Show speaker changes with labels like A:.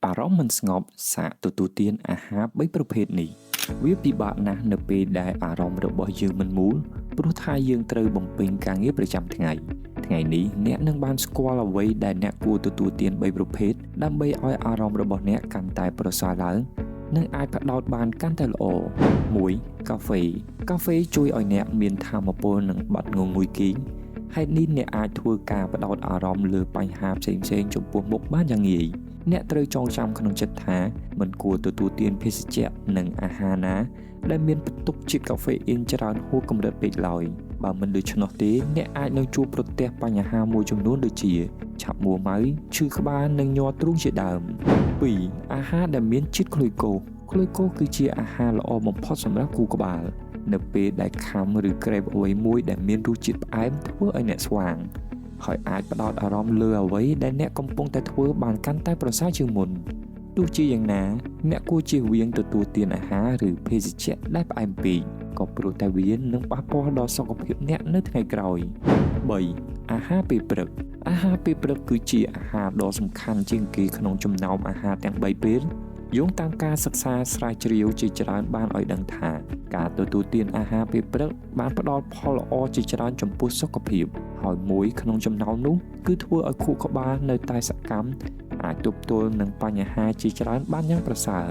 A: អារម្មណ៍មិនស្ងប់សាកទទួលទានអាហារ3ប្រភេទនេះវាពិបាកណាស់នៅពេលដែលអារម្មណ៍របស់យើងមិនមូលព្រោះថាយើងត្រូវបំពេញការងារប្រចាំថ្ងៃនេះអ្នកនឹងបានស្គាល់អ្វីដែលអ្នកគួរទទួលទាន3ប្រភេទដើម្បីឲ្យអារម្មណ៍របស់អ្នកកាន់តែប្រសើរឡើងនិងអាចផ្ដោតបានកាន់តែល្អ 1. កាហ្វេជួយឲ្យអ្នកមានថាមពលនិងបាត់ងងុយគេងហេតុនេះអ្នកអាចធ្វើការផ្ដោតអារម្មណ៍លើបញ្ហាផ្សេងៗចំពោះមុខបានយ៉ាងងាយអ្នកត្រូវចងចាំក្នុងចិត្តថាមិនគួរទទួលទានភេសជ្ជៈនិងអាហារណាដែលមានផ្ទុកជាតិកាហ្វេអ៊ីនច្រើនហួសកម្រិតពេកឡើយបើមិនដូច្នោះទេអ្នកអាចនឹងជួបប្រទះបញ្ហាមួយចំនួនដូចជាឆាប់មួម៉ៅឈឺក្បាលនិងញ័រទ្រូងជាដើម 2. អាហារដែលមានជាតិក្លូកូសគឺជាអាហារល្អបំផុតសម្រាប់ខួរក្បាលនៅពេលដែលខាំឬក្រេបអ្វីមួយដែលមានរសជាតិផ្អែមធ្វើឲ្យអ្នកស្វាងហើយអាចផ្ដោតអារម្មណ៍លើអ្វីដែលអ្នកកំពុងតែធ្វើបានកាន់តែប្រសើរជាងមុនទោះជាយ៉ាងណាអ្នកគួរជៀសវាងទទួលទានអាហារឬភេសជ្ជៈដែលផ្អែមពេកក៏ព្រោះតែវានឹងប៉ះពាល់ដល់សុខភាពអ្នកនៅថ្ងៃក្រោយ 3. អាហារពេលព្រឹកគឺជាអាហារដ៏សំខាន់ជាងគេក្នុងចំណោមអាហារទាំង3ពេលយោងតាមការសិក្សាស្រាវជ្រាវជាច្រើនបានឲ្យដឹងថាការទទួលទានអាហារពេលព្រឹកបានផ្ដល់ផលល្អជាច្រើនចំពោះសុខភាពហើយមួយក្នុងចំណោមនោះគឺធ្វើឲ្យខួរក្បាលនៅតែសកម្មអាចទប់ទល់នឹងបញ្ហាជាច្រើនបានយ៉ាងប្រសើរ